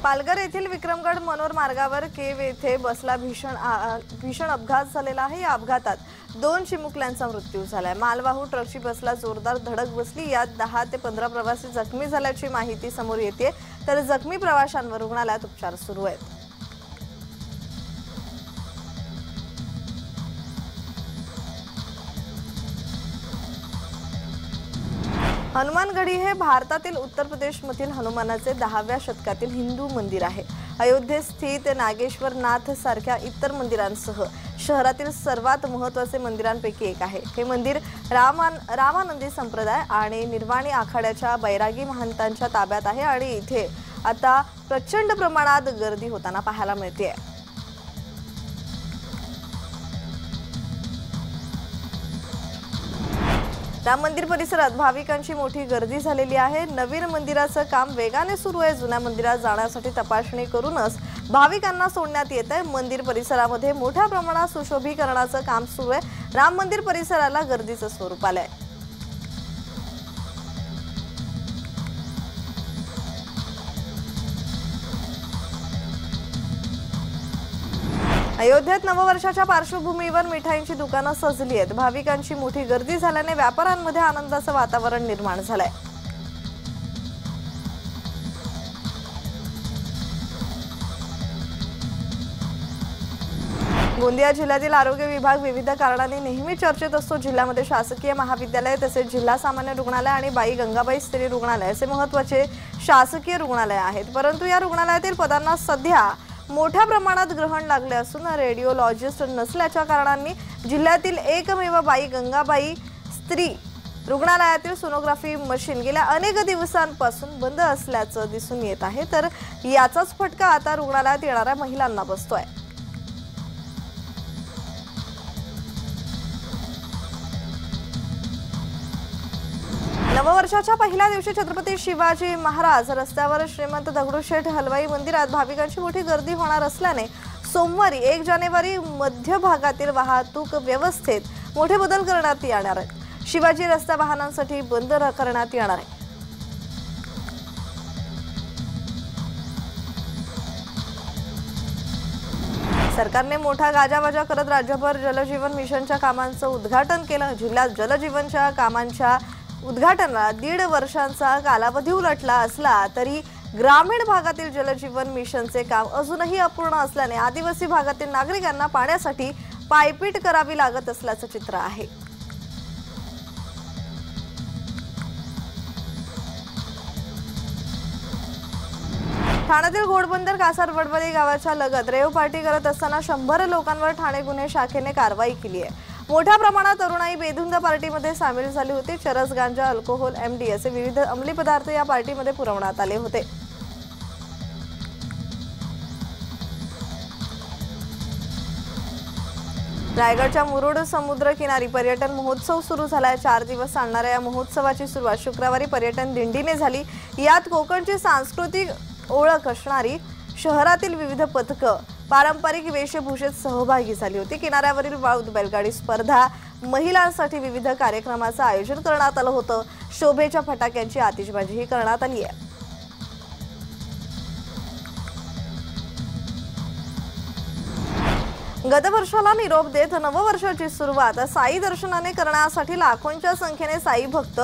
पालघर येथील विक्रमगड मनोर मार्गावर केव येथे बसला भीषण अपघात झालेला आहे। या अपघातात 2 चिमुकल्यांचा मृत्यू झालाय। मालवाहू ट्रकची बसला जोरदार धडक बसली। यात 10 ते 15 प्रवासी जखमी झाल्याची माहिती समोर येते, तर जखमी प्रवाशांवर रुग्णालयात उपचार सुरू आहेत। हनुमानगढी हे भारतातील उत्तर प्रदेशमधील हनुमानाचे 10व्या शतकातील हिंदू मंदिर आहे। अयोध्येत स्थित नागेश्वर नाथ सारख्या इतर मंदिरांसह शहरातील सर्वात महत्त्वाचे मंदिरांपैकी एक आहे। हे मंदिर रामानंदी संप्रदाय आणि निर्वाणी आखाड्याच्या बैरागी महंतांच्या ताब्यात आहे आणि इथे आता प्रचंड प्रमाणात गर्दी होताना पाहायला मिळते। राम मंदिर परिसरात भाविकांची मोठी गर्दी झालेली आहे। नवीन मंदिराचं काम वेगाने सुरू आहे। जुन्या मंदिरात जाण्यासाठी तपासणी करूनच भाविकांना सोडण्यात येत आहे। मंदिर परिसरामध्ये मोठ्या प्रमाणात सुशोभीकरणाचं काम सुरू आहे। राम मंदिर परिसराला गर्दीचं स्वरूप आलंय। अयोध्येत नववर्षाच्या पार्श्वभूमीवर मिठाईंची दुकानं सजली आहेत। भाविकांची मोठी गर्दी झाल्याने व्यापाऱ्यांमध्ये आनंदाचं वातावरण निर्माण झालंय। गोंदिया जिल्ह्यातील आरोग्य विभाग विविध कारणांनी नेहमी चर्चेत असतो। जिल्ह्यामध्ये शासकीय महाविद्यालय तसेच जिल्हा सामान्य रुग्णालय आणि बाई गंगाबाई स्त्री रुग्णालय असे महत्त्वाचे शासकीय रुग्णालय आहेत, परंतु या रुग्णालयातील पदांना सध्या मोठ्या प्रमाणात ग्रहण लागले असून रेडिओलॉजिस्ट नसल्याच्या कारणांनी जिल्ह्यातील एकमेव बाई गंगाबाई स्त्री रुग्णालयातील सोनोग्राफी मशीन गेल्या अनेक दिवसांपासून बंद असल्याचं दिसून येत आहे, तर याचाच फटका आता रुग्णालयात येणाऱ्या महिलांना बसतोय। नववर्षाच्या पहिल्या दिवशी छत्रपती शिवाजी महाराज रस्त्यावर श्रीमंत दगडूशेठ हलवाई मंदिरात भाविकांची मोठी गर्दी होणार असल्याने सोमवारी 1 जानेवारी मध्य भागातील वाहतूक व्यवस्थेत मोठे बदल करण्यात येणार आहेत। शिवाजी रस्ता वाहनांसाठी बंद करण्यात येणार आहे। सरकारने मोठा गाजावाजा करत राज्यभर जलजीवन मिशनच्या कामांचं उद्घाटन केलं। जिल्ह्यात जलजीवनच्या कामांच्या उद्घाटनाला 1.5 वर्षांचा कालावधी उलटला असला तरी ग्रामीण भागातील जलजीवन मिशनचे काम अजूनही अपूर्ण असल्याने आदिवासी भागातील नागरिकांना पाण्यासाठी पायपीट करावी लागत असल्याचं चित्र आहे। ठाण्यातील घोडबंदर कासार वडवली गावाच्या लगत रेव पार्टी करत असताना 100 लोकांवर ठाणे गुन्हे शाखेने कारवाई केली आहे। मोठ्या प्रमाणात तरुणाई बेधुंद पार्टीमध्ये सामील झाली होती। चरस, गांजा, अल्कोहोल, एमडी असे विविध अंमली पदार्थ या पार्टीमध्ये पुरवण्यात आले होते। रायगडच्या मुरुड समुद्र किनारी पर्यटन महोत्सव सुरू झालाय। 4 दिवस चालणाऱ्या या महोत्सवाची सुरुवात शुक्रवारी पर्यटन दिंडीने झाली। यात कोकणची सांस्कृतिक ओळख असणारी शहरातील विविध पथकं पारंपरिक वेशभूषेत सहभागी झाली होती। किनाऱ्यावरील वाळूत बैलगाडी स्पर्धा, महिलांसाठी विविध कार्यक्रमाचं आयोजन करण्यात आलं होतं। शोभेच्या फटाक्यांची आतिषबाजीही करण्यात आली आहे। गतवर्षाला निरोप देत नववर्षाची सुरुवात साई दर्शनाने करण्यासाठी लाखोंच्या संख्येने साई भक्त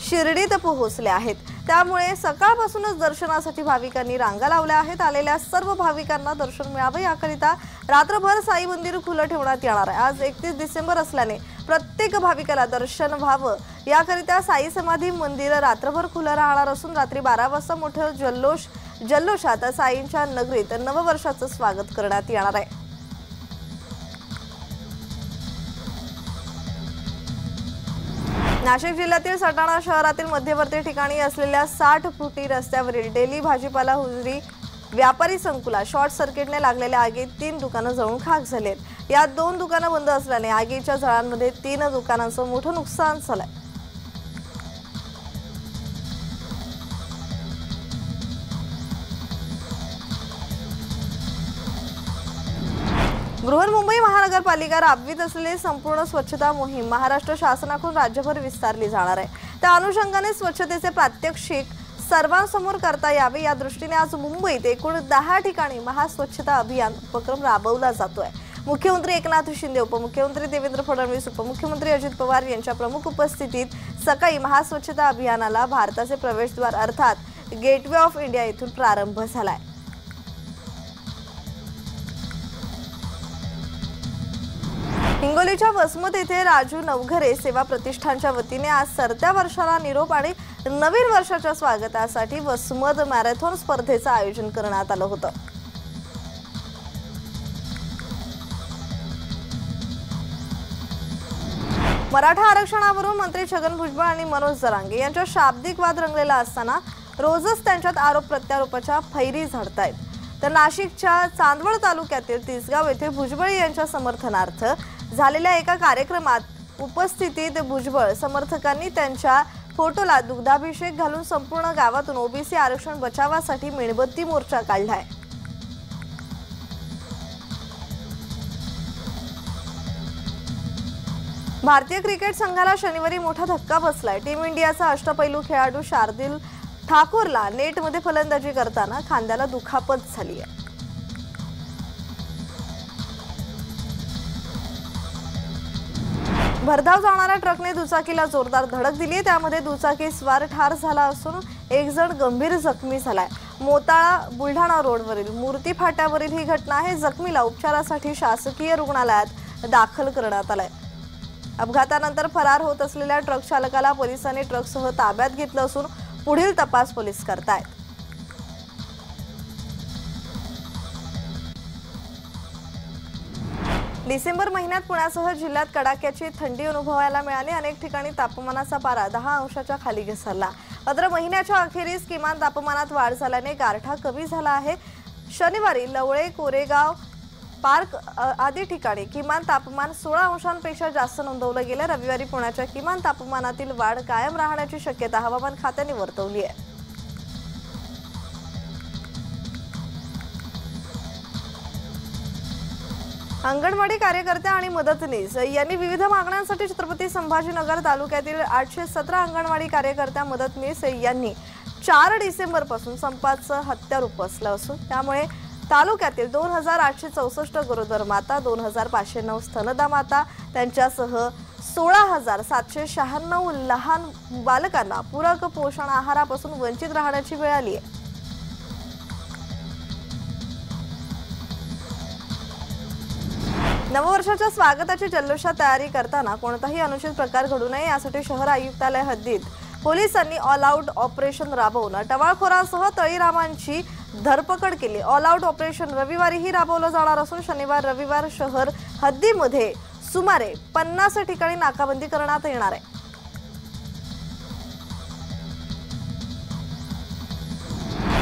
शिर्डीत पोहोचले आहेत। त्यामुळे सकाळपासूनच दर्शनासाठी भाविकांनी रांगा लावल्या आहेत। आलेल्या सर्व भाविकांना दर्शन मिळावे याकरिता रात्रभर साई मंदिर खुलं ठेवण्यात येणार आहे। आज 31 डिसेंबर असल्याने प्रत्येक भाविकाला दर्शन व्हावं याकरिता साई समाधी मंदिर रात्रभर खुलं राहणार असून रात्री 12 वाजता मोठ्या जल्लोषात साईंच्या नगरीत नववर्षाचं स्वागत करण्यात येणार आहे। नाशिक जिल्ह्यातील सटाणा शहरातील मध्यवर्ती ठिकाणी असलेल्या 60 फुटी रस्त्यावरील डेली भाजीपाला हुजरी व्यापारी संकुलात शॉर्ट सर्किटने लागलेल्या आगीत 3 दुकानं जळून खाक झालेत। यात 2 दुकानं बंद असल्याने आगीच्या झळांमध्ये 3 दुकानांचं मोठं नुकसान झालंय। बृहन्मुंबई महानगरपालिका राबवित असलेली संपूर्ण स्वच्छता मोहीम महाराष्ट्र शासनाकडून राज्यभर विस्तारली जाणार आहे। त्या अनुषंगाने स्वच्छतेचे प्रात्यक्षिक सर्वांसमोर करता यावे या दृष्टीने आज मुंबईत एकूण 10 ठिकाणी महास्वच्छता अभियान उपक्रम राबवला जातोय। मुख्यमंत्री एकनाथ शिंदे, उपमुख्यमंत्री देवेंद्र फडणवीस, उपमुख्यमंत्री अजित पवार यांच्या प्रमुख उपस्थितीत सकाळी महास्वच्छता अभियानाला भारताचे प्रवेशद्वार अर्थात गेटवे ऑफ इंडिया येथून प्रारंभ झालाय। हिंगोलीच्या वसमत येथे राजू नवघरे सेवा प्रतिष्ठानच्या वतीने आज सरत्या वर्षाला निरोप आणि नवीन वर्षाच्या स्वागतासाठी वसमत मॅरेथॉन स्पर्धेचं आयोजन करण्यात आलं होतं। मराठा आरक्षणावरून मंत्री छगन भुजबळ आणि मनोज जरांगे यांच्या शाब्दिक वाद रंगलेला असताना रोजच त्यांच्यात आरोप प्रत्यारोपाच्या फैरी झडतायत। तर नाशिकच्या चांदवड तालुक्यातील तिसगाव येथे भुजबळ यांच्या समर्थनार्थ झालेल्या एका कार्यक्रमात उपस्थितीत भुजबळ समर्थकांनी त्यांच्या फोटोला दुग्धाभिषेक घालून संपूर्ण गावातून ओबीसी आरक्षण बचावासाठी मेणबत्ती मोर्चा काढलाय। भारतीय क्रिकेट संघाला शनिवारी मोठा धक्का बसलाय। टीम इंडियाचा अष्टपैलू खेळाडू शार्दुल ठाकूरला नेटमध्ये फलंदाजी करताना खांद्याला दुखापत झाली आहे। भरधाव जाणाऱ्या ट्रकने दुचाकीला जोरदार धडक दिली, त्यामध्ये दुचाकी स्वार ठार झाला असून एक जण गंभीर जखमी झालाय। मोताळा बुलढाणा रोडवरील मूर्ती फाट्यावरील ही घटना आहे। जखमीला उपचारासाठी शासकीय रुग्णालयात दाखल करण्यात आलंय। अपघातानंतर फरार होत असलेल्या ट्रक चालकाला पोलिसांनी ट्रकसह ताब्यात घेतलं असून पुढील तपास पोलीस करतायत। डिसेंबर महिन्यात पुण्यासह जिल्ह्यात कडाक्याची थंडी अनुभवायला मिळाली। अनेक ठिकाणी तापमानाचा पारा 10 अंशाच्या खाली घसरला। मात्र महिन्याच्या अखेरीस किमान तापमानात वाढ झाल्याने गारठा कमी झाला आहे। शनिवारी लवळे, कोरेगाव, पार्क आदी ठिकाणी किमान तापमान 16 अंशांपेक्षा जास्त नोंदवलं गेलं। रविवारी पुण्याच्या किमान तापमानातील वाढ कायम राहण्याची शक्यता हवामान खात्याने वर्तवली आहे। अंगणवाडी कार्यकर्त्या आणि मदतनीस यांनी विविध मागण्यांसाठी छत्रपती संभाजीनगर तालुक्यातील 817 अंगणवाडी कार्यकर्त्या मदतनीस यांनी 4 डिसेंबर पासून संपाचं हत्यार उपसलं असून त्यामुळे तालुक्यातील 2864 गरोदर माता, 2509 स्तनदा माता त्यांच्यासह 16796 लहान बालकांना पूरक पोषण आहारापासून वंचित राहण्याची वेळ आली आहे। नववर्षाच्या स्वागताची जल्लोषात तयारी करताना कोणताही अनुचित प्रकार घडू नये यासाठी शहर आयुक्तालय हद्दीत पोलिसांनी ऑल आउट ऑपरेशन राबवून टवाळखोरांसह तळीरामांची धरपकड केली। ऑल आउट ऑपरेशन रविवारीही राबवलं जाणार असून शनिवार रविवार शहर हद्दीमध्ये सुमारे 50 ठिकाणी नाकाबंदी करण्यात येणार आहे।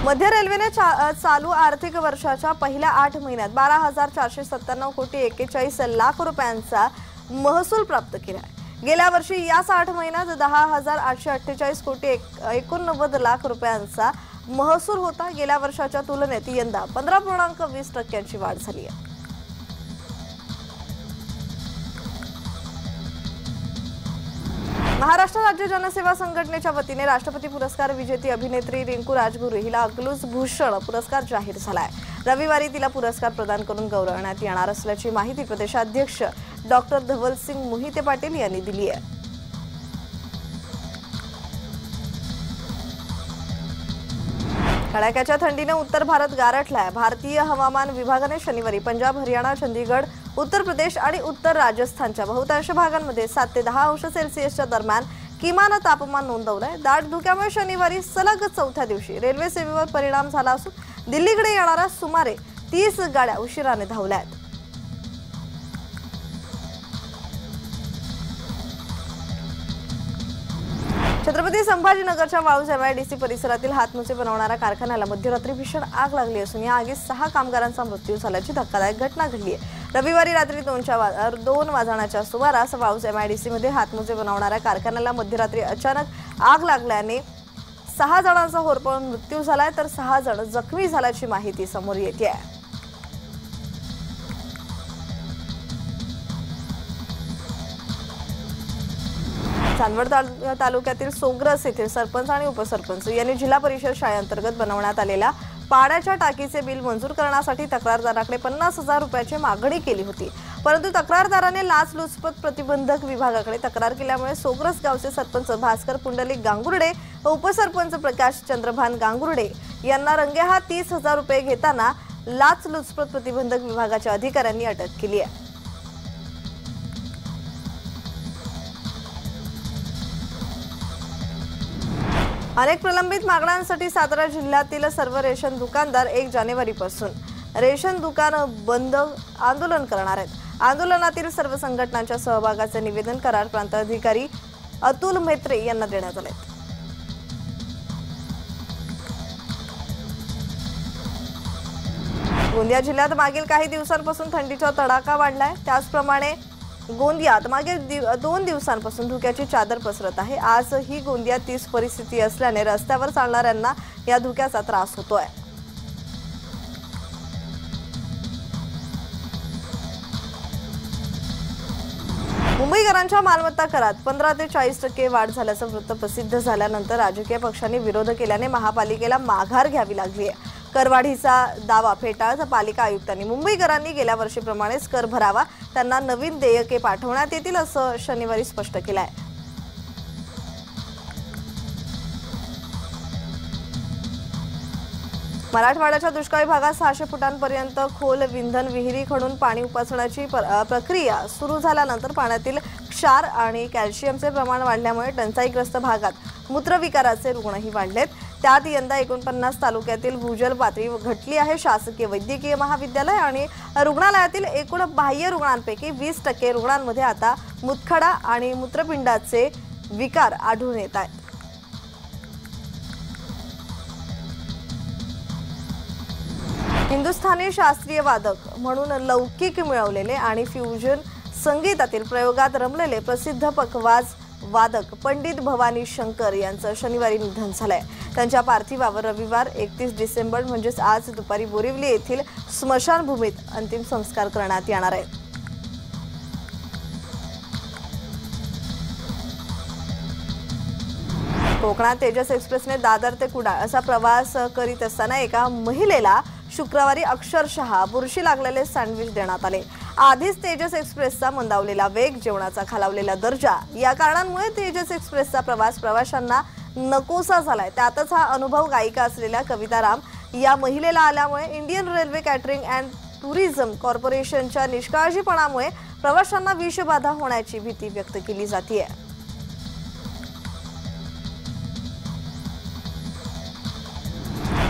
मध्य रेल्वेने चालू आर्थिक वर्षाच्या पहिल्या 8 महिन्यात 12,497 कोटी 41 लाख रुपयांचा महसूल प्राप्त केला आहे। गेल्या वर्षी याच 8 महिन्यात 10,848 कोटी 89 लाख रुपयांचा महसूल होता। गेल्या वर्षाच्या तुलनेत यंदा 15.20% वाढ झाली आहे। महाराष्ट्र राज्य जनसेवा संघटनेच्या वतीने राष्ट्रपती पुरस्कार विजेती अभिनेत्री रिंकू राजगुरू हिला अकलूज भूषण पुरस्कार जाहीर झालाय। रविवारी तिला पुरस्कार प्रदान करून गौरवण्यात येणार असल्याची माहिती प्रदेशाध्यक्ष डॉक्टर धवलसिंग मोहिते पाटील यांनी दिली आहे। कडाक्याच्या थंडीने उत्तर भारत गारठलाय। भारतीय हवामान विभागाने शनिवारी पंजाब, हरियाणा, चंदीगड, उत्तर प्रदेश आणि उत्तर राजस्थानच्या बहुतांश भागांमध्ये 7 ते 10 अंश सेल्सिअसच्या दरम्यान किमान तापमान नोंदवलंय। दाट धुक्यामुळे शनिवारी सलग 4थ्या दिवशी रेल्वे सेवेवर परिणाम झाला असून दिल्लीकडे येणाऱ्या सुमारे 30 गाड्या उशिराने धावल्यात। छत्रपती संभाजीनगरच्या वाळूज MIDC परिसरातील हातमोजे बनवणाऱ्या कारखान्याला मध्यरात्री भीषण आग लागली असून या आगीत 6 कामगारांचा मृत्यू झाल्याची धक्कादायक घटना घडली आहे। रविवारी रात्री 2 वाजण्याच्या सुमारास वाळूज MIDC मध्ये हातमोजे बनवणाऱ्या कारखान्याला मध्यरात्री अचानक आग लागल्याने 6 जणांचा होरपळून मृत्यू झालाय तर 6 जण जखमी झाल्याची माहिती समोर येते आहे। चांदवड तालुक्यातील सोग्रस येथील सरपंच आणि उपसरपंच यांनी जिल्हा परिषद शाळेअंतर्गत बनवण्यात आलेल्या पाण्याच्या टाकीचे बिल मंजूर करण्यासाठी तक्रारदाराकडे 50,000 रुपयाची मागणी केली होती, परंतु तक्रारदाराने लाचलुचपत प्रतिबंधक विभागाकडे तक्रार केल्यामुळे सोग्रस गावचे सरपंच भास्कर पुंडलिक गांगुर्डे व उपसरपंच प्रकाश चंद्रभान गांगुर्डे यांना रंगेहात 30,000 रुपये घेताना लाचलुचपत प्रतिबंधक विभागाच्या अधिकाऱ्यांनी अटक केली आहे। अनेक प्रलंबित मागण्यांसाठी सातारा जिल्ह्यातील सर्व रेशन दुकानदार 1 जानेवारीपासून रेशन दुकान बंद आंदोलन करणार आहेत। आंदोलनातील सर्व संघटनांच्या सहभागाचे निवेदन करार प्रांत अधिकारी अतुल मेत्रे यांना देण्यात आले। गोंदिया जिल्ह्यात मागील काही दिवसांपासून थंडीचा तडाखा वाढलाय। त्याचप्रमाणे गोंदियात मागील 2 दिवसांपासून धुक्याची चादर पसरत आहे। आज ही गोंदियात 30 परिस्थिती असल्याने रस्त्यावर चालणाऱ्यांना या धुक्याचा त्रास होतोय। मुंबईकरांच्या मालमत्ता करात 15 ते 40% वाढ झाल्याचं वृत्त प्रसिद्ध झाल्यानंतर राजकीय पक्षांनी विरोध केल्याने महापालिकेला माघार घ्यावी लागली आहे। करवाढीचा दावा फेटाळत पालिका आयुक्तांनी मुंबईकरांनी गेल्या वर्षीप्रमाणेच कर भरावा, त्यांना नवीन देयके पाठवण्यात येतील असं शनिवारी स्पष्ट केलं आहे। मराठवाड्याच्या दुष्काळी भागात 600 फुटांपर्यंत खोल विंधन विहिरी खणून पाणी उपसण्याची प्रक्रिया सुरू झाल्यानंतर पाण्यातील क्षार आणि कॅल्शियमचे प्रमाण वाढल्यामुळे टंचाईग्रस्त भागात मूत्रविकाराचे रुग्णही वाढलेत। त्यात यंदा 49 तालुक्यातील भूजल पातळी घटली आहे। शासकीय वैद्यकीय महाविद्यालय आणि रुग्णालयातील एकूण बाह्य रुग्णांपैकी 20% रुग्णांमध्ये आता मूतखडा आणि मूत्रपिंडाचे विकार आढळून येत आहेत। हिंदुस्थानी शास्त्रीय वादक म्हणून लौकिक मिळवलेले आणि फ्युजन संगीतातील प्रयोगात रमलेले प्रसिद्ध पखवाज वादक पंडित भवानी शंकर यांचं शनिवारी निधन झालंय। त्यांच्या पार्थिवावर रविवार 31 डिसेंबर म्हणजेच आज दुपारी बोरिवली येथील स्मशानभूमीत अंतिम संस्कार करण्यात येणार आहेत। कोकणात तेजस एक्सप्रेसने दादर ते कुडाळ असा प्रवास करीत असताना एका महिलेला शुक्रवारी अक्षरशः बुरशी लागलेले सँडविच देण्यात आले। आधीच तेजस एक्सप्रेसचा मंदावलेला वेग, जेवणाचा खालावलेला दर्जा या कारणांमुळे तेजस एक्सप्रेसचा प्रवास प्रवाशांना नकोसा झालाय। त्यातच हा अनुभव गायिका असलेल्या कविता राम या महिलेला आल्यामुळे Indian railway catering and tourism कॉर्पोरेशनच्या निष्काळजीपणामुळे प्रवाशांना विषबाधा होण्याची भीती व्यक्त केली जाते।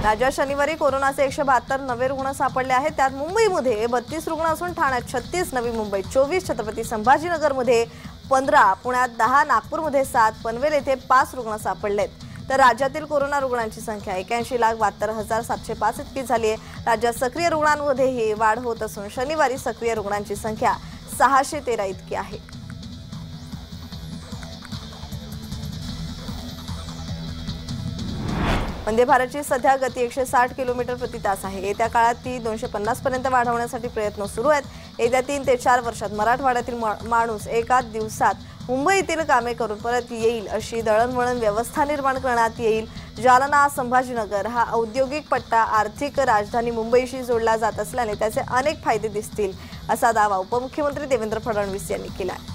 राज्यात शनिवारी कोरोनाचे 172 नवे रुग्ण सापडले आहेत। त्यात मुंबईमध्ये 32 रुग्ण असून ठाण्यात 36, नवी मुंबईत 24, छत्रपती संभाजीनगरमध्ये 15, पुण्यात 10, नागपूरमध्ये 7, पनवेल येथे 5 रुग्ण सापडलेत। तर राज्यातील कोरोना रुग्णांची संख्या 81,72,705 इतकी झाली आहे। राज्यात सक्रिय रुग्णांमध्येही वाढ होत असून शनिवारी सक्रिय रुग्णांची संख्या 613 इतकी आहे। वंदे भारतची सध्या गती 160 किलोमीटर प्रति तास आहे। येत्या काळात ती 250 पर्यंत वाढवण्यासाठी प्रयत्न सुरू आहेत। येत्या 3 ते 4 वर्षात मराठवाड्यातील माणूस एका दिवसात मुंबईतील कामे करून परत येईल अशी दळणवळण व्यवस्था निर्माण करण्यात येईल। जालना संभाजीनगर हा औद्योगिक पट्टा आर्थिक राजधानी मुंबईशी जोडला जात असल्याने त्याचे अनेक फायदे दिसतील असा दावा उपमुख्यमंत्री देवेंद्र फडणवीस यांनी केला आहे।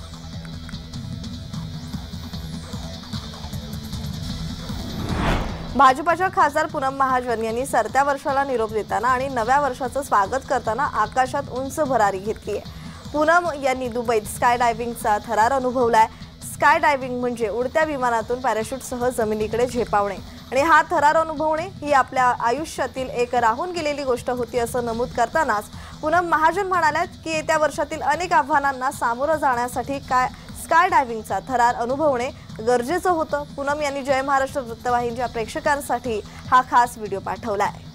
भाजपच्या खासदार पूनम महाजन यांनी सरत्या वर्षाला निरोप देताना आणि नव्या वर्षाचं स्वागत करताना आकाशात उंच भरारी घेतली आहे। पूनम यांनी दुबईत स्काय डायव्हिंगचा थरार अनुभवलाय। स्काय डायव्हिंग म्हणजे उडत्या विमानातून पॅराशूटसह जमिनीकडे झेपावणे आणि हा थरार अनुभवणे ही आपल्या आयुष्यातील एक राहून गेलेली गोष्ट होती असं नमूद करतानाच पूनम महाजन म्हणाल्या की येत्या वर्षातील अनेक आव्हानांना सामोरं जाण्यासाठी स्काय डायव्हिंगचा थरार अनुभवणे गरजेचं होतं। पूनम यांनी जय महाराष्ट्र वृत्तवाहिनीच्या प्रेक्षकांसाठी हा खास व्हिडिओ पाठवलाय।